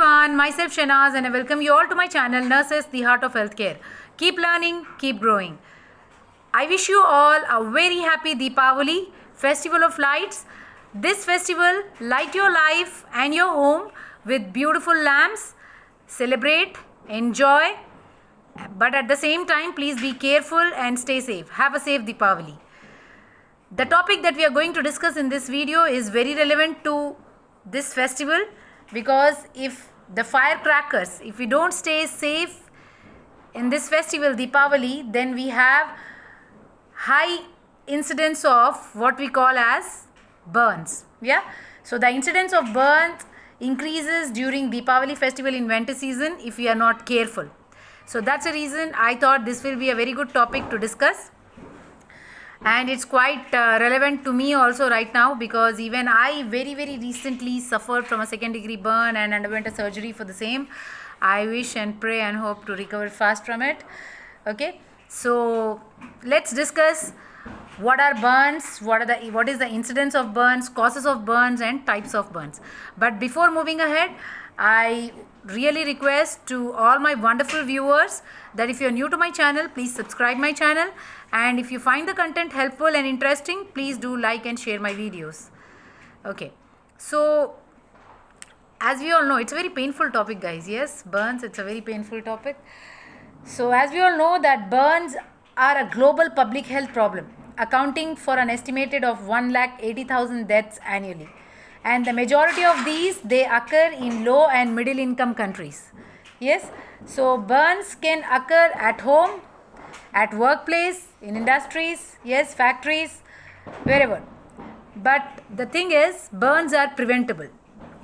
everyone, myself Shanaz and I welcome you all to my channel Nurses, the Heart of Healthcare. Keep learning, keep growing. I wish you all a very happy Diwali, Festival of Lights. This festival, light your life and your home with beautiful lamps. Celebrate, enjoy, but at the same time, please be careful and stay safe. Have a safe Diwali. The topic that we are going to discuss in this video is very relevant to this festival, because if the firecrackers, if we don't stay safe in this festival Deepavali, then we have high incidence of what we call as burns. So the incidence of burns increases during Deepavali festival in winter season if we are not careful. So that's the reason I thought this will be a very good topic to discuss. And it's quite relevant to me also right now, because even I very recently suffered from a second degree burn and underwent a surgery for the same. I wish and pray and hope to recover fast from it. Okay, so let's discuss what are burns, what is the incidence of burns, causes of burns and types of burns. But before moving ahead, I really request to all my wonderful viewers that if you are new to my channel, please subscribe my channel, and if you find the content helpful and interesting, please do like and share my videos. Okay, so as we all know, it's a very painful topic, guys. Yes, burns, it's a very painful topic. So as we all know that burns are a global public health problem, accounting for an estimated of 1,80,000 deaths annually. And the majority of these, they occur in low and middle income countries. Yes, so burns can occur at home, at workplace, in industries, yes, factories, wherever. But the thing is, burns are preventable.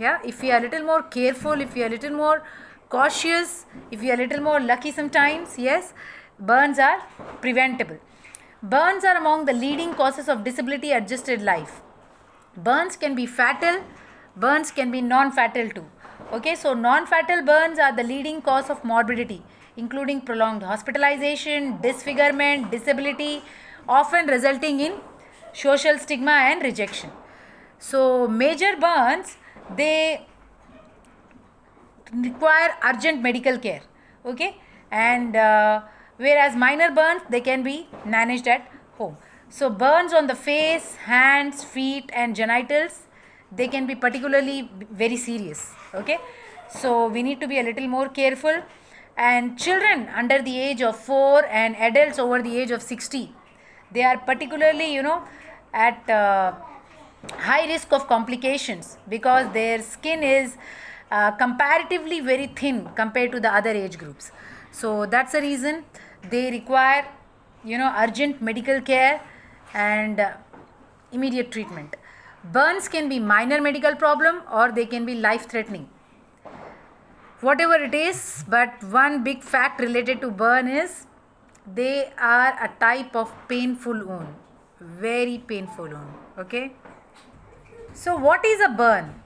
Yeah, if we are a little more careful, if we are a little more cautious, if we are a little more lucky sometimes, yes, burns are preventable. Burns are among the leading causes of disability adjusted life. Burns can be fatal, burns can be non-fatal too. Okay, so non-fatal burns are the leading cause of morbidity, including prolonged hospitalization, disfigurement, disability, often resulting in social stigma and rejection. So major burns, they require urgent medical care. Okay, and whereas minor burns, they can be managed at home. So burns on the face, hands, feet and genitals, they can be particularly very serious. Okay, so we need to be a little more careful. And children under the age of 4 and adults over the age of 60, they are particularly, at high risk of complications, because their skin is comparatively very thin compared to the other age groups. So that's the reason they require, urgent medical care and immediate treatment. Burns can be minor medical problem or they can be life threatening. Whatever it is, but one big fact related to burn is they are a type of painful wound, very painful wound. Okay, so what is a burn?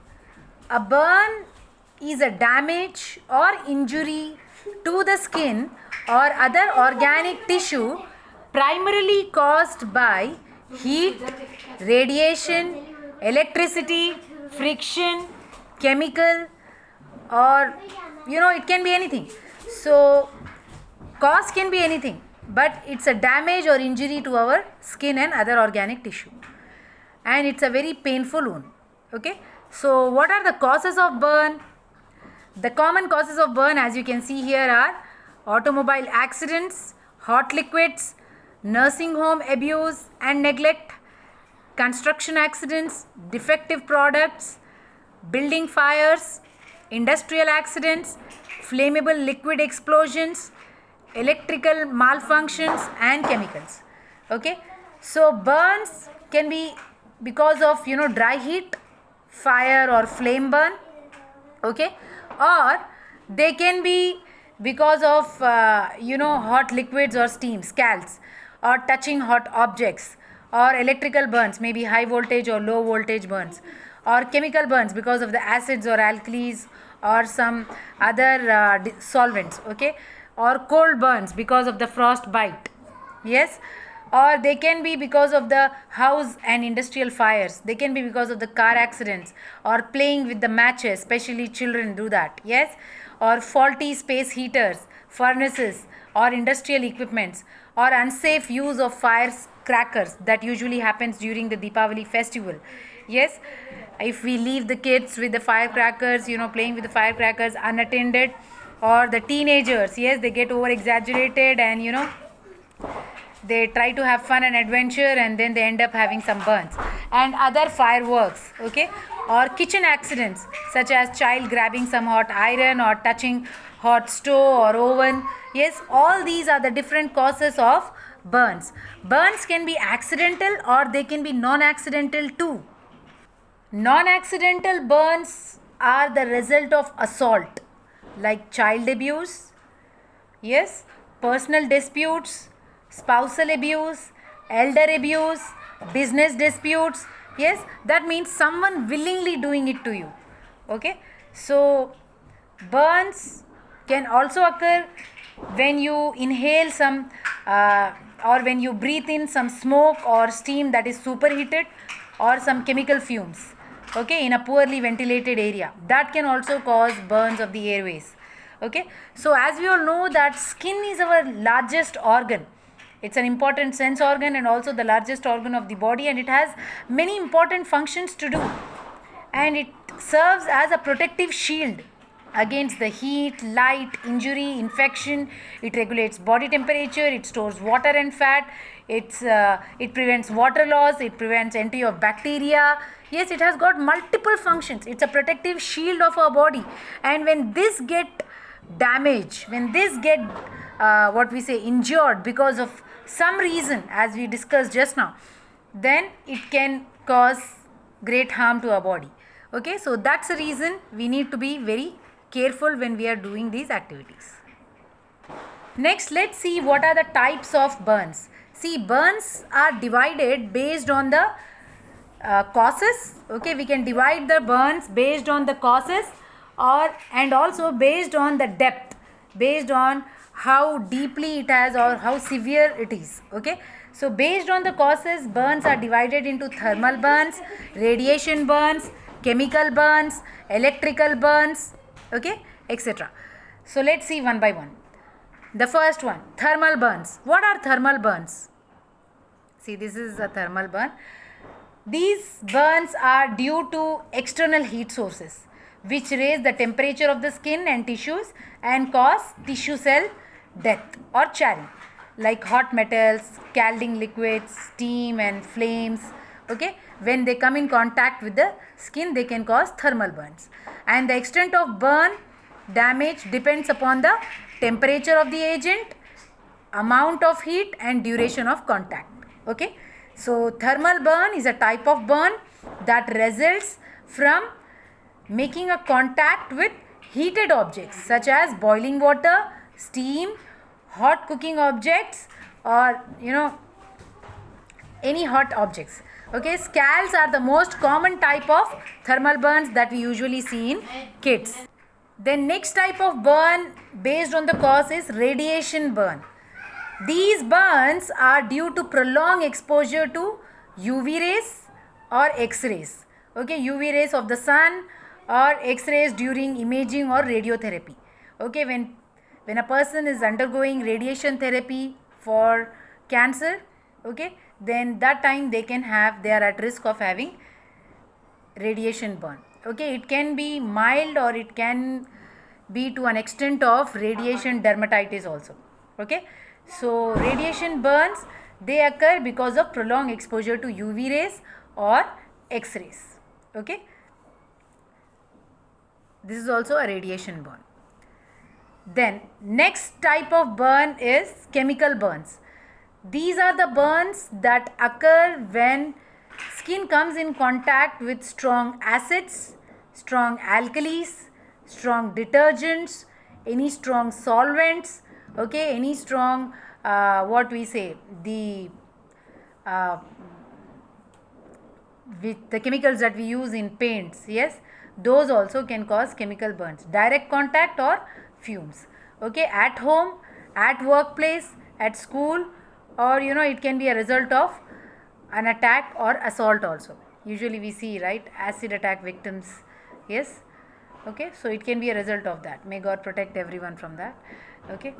A burn is a damage or injury to the skin or other organic tissue primarily caused by heat, radiation, electricity, friction, chemical, or it can be anything. So cause can be anything, but it's a damage or injury to our skin and other organic tissue, and it's a very painful wound. Okay, so what are the causes of burn? The common causes of burn, as you can see here, are automobile accidents, hot liquids, nursing home abuse and neglect, construction accidents, defective products, building fires, industrial accidents, flammable liquid explosions, electrical malfunctions and chemicals. Okay, so burns can be because of dry heat, fire or flame burn. Okay, or they can be because of hot liquids or steam, scalds, or touching hot objects, or electrical burns, maybe high voltage or low voltage burns, or chemical burns because of the acids or alkalis or some other solvents. Okay, or cold burns because of the frost bite. Yes, or they can be because of the house and industrial fires. They can be because of the car accidents or playing with the matches, especially children do that, yes, or faulty space heaters, furnaces, or industrial equipments, or unsafe use of firecrackers that usually happens during the Deepavali festival. Yes, if we leave the kids with the firecrackers, playing with the firecrackers unattended, or the teenagers, yes, they get over exaggerated and they try to have fun and adventure, and then they end up having some burns and other fireworks, okay, or kitchen accidents such as child grabbing some hot iron or touching hot stove or oven. Yes, all these are the different causes of burns. Burns can be accidental or they can be non-accidental too. Non-accidental burns are the result of assault like child abuse, yes, personal disputes, spousal abuse, elder abuse, business disputes. Yes, that means someone willingly doing it to you. Okay, so burns can also occur when you inhale some or when you breathe in some smoke or steam that is superheated, or some chemical fumes, okay, in a poorly ventilated area. That can also cause burns of the airways. Okay, so as we all know that skin is our largest organ. It's an important sense organ and also the largest organ of the body, and it has many important functions to do, and it serves as a protective shield against the heat, light, injury, infection. It regulates body temperature, it stores water and fat, it prevents water loss, it prevents entry of bacteria. Yes, it has got multiple functions. It's a protective shield of our body, and when this get damaged, when this get injured because of some reason, as we discussed just now, then it can cause great harm to our body. Okay, so that's the reason we need to be very careful when we are doing these activities. Next, let's see what are the types of burns. See, burns are divided based on the causes. Okay, we can divide the burns based on the causes, and also based on the depth, based on how deeply it has or how severe it is. Okay, so based on the causes, burns are divided into thermal burns, radiation burns, chemical burns, electrical burns, okay, etc. So let's see one by one. The first one, thermal burns. What are thermal burns? See, this is a thermal burn. These burns are due to external heat sources which raise the temperature of the skin and tissues and cause tissue cell death or charring, like hot metals, scalding liquids, steam and flames. Okay, when they come in contact with the skin, they can cause thermal burns, and the extent of burn damage depends upon the temperature of the agent, amount of heat and duration of contact. Okay, so thermal burn is a type of burn that results from making a contact with heated objects such as boiling water, steam, hot cooking objects, or any hot objects. Okay, scalds are the most common type of thermal burns that we usually see in kids. Then next type of burn based on the cause is radiation burn. These burns are due to prolonged exposure to UV rays or X-rays. Okay, UV rays of the sun or X-rays during imaging or radiotherapy. Okay, when a person is undergoing radiation therapy for cancer, okay, then that time they are at risk of having radiation burn. Okay, it can be mild or it can be to an extent of radiation dermatitis also. Okay, so radiation burns, they occur because of prolonged exposure to UV rays or X-rays. Okay, this is also a radiation burn. Then next type of burn is chemical burns. These are the burns that occur when skin comes in contact with strong acids, strong alkalis, strong detergents, any strong solvents, okay, any strong with the chemicals that we use in paints. Yes, those also can cause chemical burns, direct contact or fumes. Okay, at home, at workplace, at school, or it can be a result of an attack or assault also. Usually we see, right, acid attack victims. Yes. Okay, so it can be a result of that. May God protect everyone from that. Okay,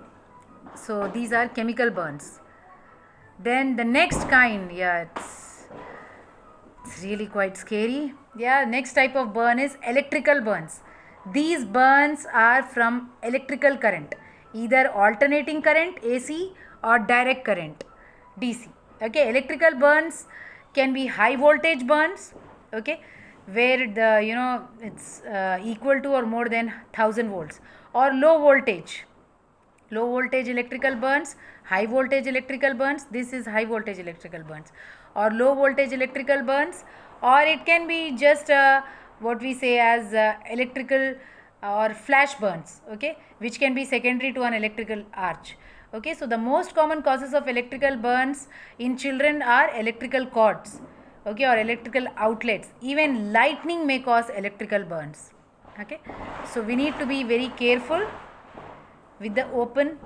so these are chemical burns. Then the next kind, yeah, it's really quite scary. Yeah, next type of burn is electrical burns. These burns are from electrical current, either alternating current AC or direct current DC. Okay, electrical burns can be high voltage burns. Okay, where the it's equal to or more than 1000 volts, or low voltage electrical burns, high voltage electrical burns. This is high voltage electrical burns, or low voltage electrical burns, or it can be just what we say as electrical or flash burns. Okay, which can be secondary to an electrical arch. Okay, so the most common causes of electrical burns in children are electrical cords, okay, or electrical outlets. Even lightning may cause electrical burns. Okay, so we need to be very careful with the open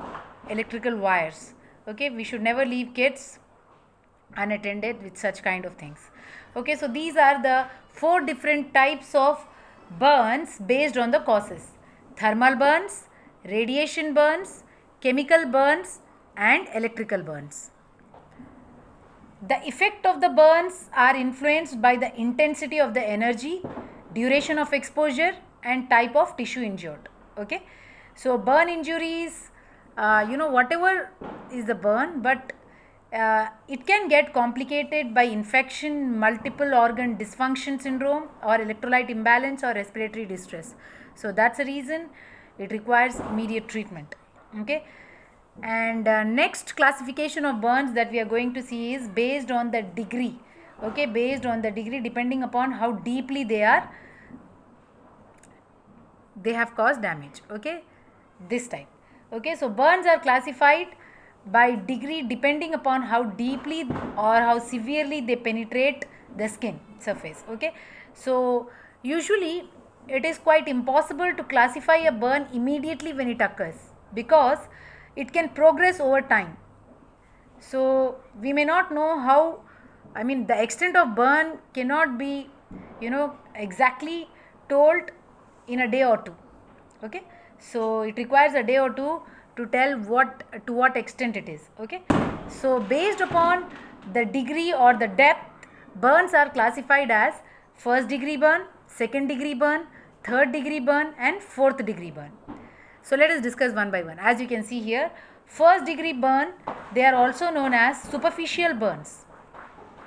electrical wires. Okay, we should never leave kids unattended with such kind of things. Okay, so these are the 4 different types of burns based on the causes: thermal burns, radiation burns, chemical burns, and electrical burns. The effect of the burns are influenced by the intensity of the energy, duration of exposure, and type of tissue injured. Okay, so burn injuries, whatever is the burn, but it can get complicated by infection, multiple organ dysfunction syndrome, or electrolyte imbalance, or respiratory distress. So that's the reason it requires immediate treatment. Okay, and next classification of burns that we are going to see is based on the degree. Okay, based on the degree, depending upon how deeply they have caused damage. Okay, this type. Okay, so burns are classified by degree depending upon how deeply or how severely they penetrate the skin surface. Okay, so usually it is quite impossible to classify a burn immediately when it occurs, because it can progress over time. So we may not know how, the extent of burn cannot be exactly told in a day or two. Okay, so it requires a day or two to tell to what extent it is. Okay, so based upon the degree or the depth, burns are classified as first degree burn, second degree burn, third degree burn, and fourth degree burn. So let us discuss one by one. As you can see here, first degree burn, they are also known as superficial burns.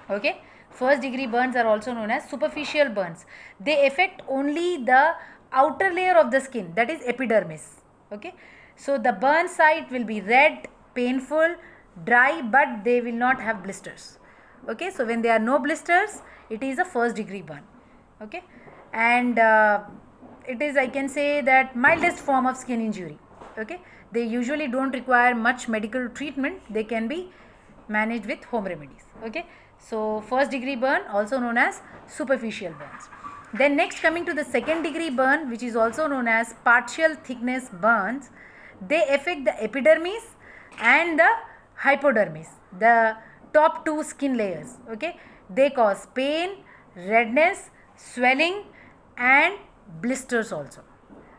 Okay, first degree burns are also known as superficial burns. They affect only the outer layer of the skin, that is epidermis. Okay, so the burn site will be red, painful, dry, but they will not have blisters. Okay, so when there are no blisters, it is a first degree burn. Okay, and it is, I can say, that mildest form of skin injury. Okay, they usually don't require much medical treatment. They can be managed with home remedies. Okay, so first degree burn, also known as superficial burns. Then next, coming to the second degree burn, which is also known as partial thickness burns, they affect the epidermis and the hypodermis, the top 2 skin layers. Okay, they cause pain, redness, swelling, and blisters also.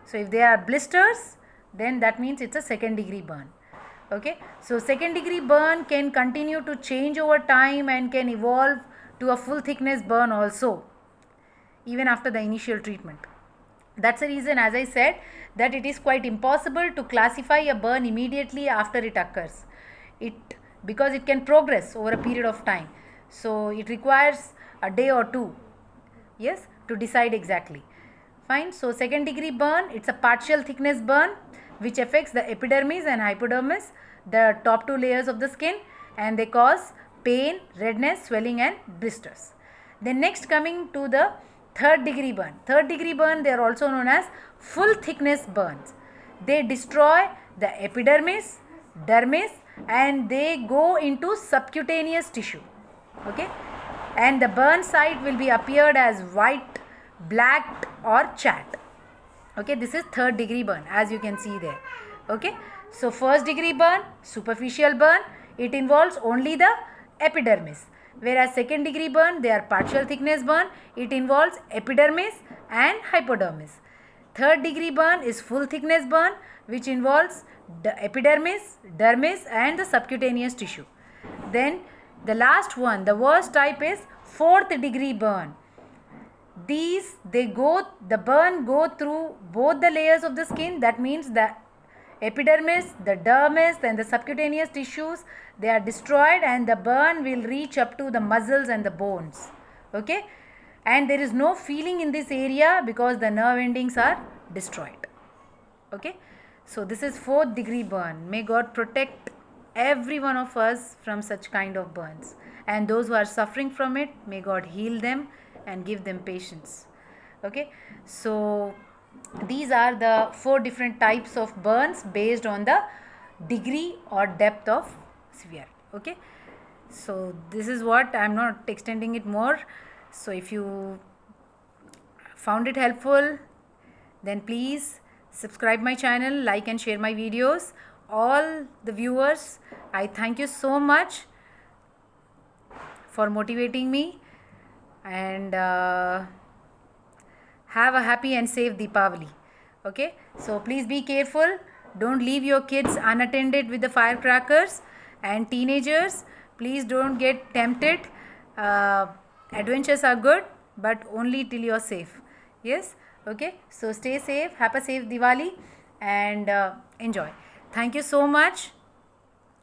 So if there are blisters, then that means it's a second degree burn. Okay, so second degree burn can continue to change over time and can evolve to a full thickness burn also, even after the initial treatment. That's the reason, as I said, that it is quite impossible to classify a burn immediately after it occurs, because it can progress over a period of time. So it requires a day or two, yes, to decide exactly. Fine. So second degree burn, it's a partial thickness burn which affects the epidermis and hypodermis, the top 2 layers of the skin, and they cause pain, redness, swelling, and blisters. Then next, coming to the third degree burn. Third degree burn, they are also known as full thickness burns. They destroy the epidermis, dermis, and they go into subcutaneous tissue. Okay, and the burn site will be appeared as white, black, or chat. Okay, this is third degree burn, as you can see there. Okay, so first degree burn, superficial burn, it involves only the epidermis. Whereas second degree burn, they are partial thickness burn, it involves epidermis and hypodermis. Third degree burn is full thickness burn, which involves the epidermis, dermis and the subcutaneous tissue. Then the last one, the worst type, is fourth degree burn. The burn go through both the layers of the skin. That means the epidermis, the dermis and the subcutaneous tissues, they are destroyed, and the burn will reach up to the muscles and the bones. Okay, and there is no feeling in this area because the nerve endings are destroyed. Okay, so this is fourth degree burn. May God protect every one of us from such kind of burns, and those who are suffering from it, may God heal them and give them patience. Okay, so these are the 4 different types of burns based on the degree or depth of severity. Okay, so this is what, I am not extending it more. So if you found it helpful, then please subscribe my channel, like and share my videos. All the viewers, I thank you so much for motivating me, and have a happy and safe Deepavali. Okay, so please be careful. Don't leave your kids unattended with the firecrackers, and teenagers, please don't get tempted. Adventures are good, but only till you're safe. Yes, okay, so stay safe, have a safe Diwali, and enjoy. Thank you so much.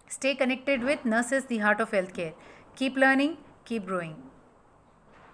Stay connected with Nurses, the Heart of Healthcare. Keep learning, keep growing.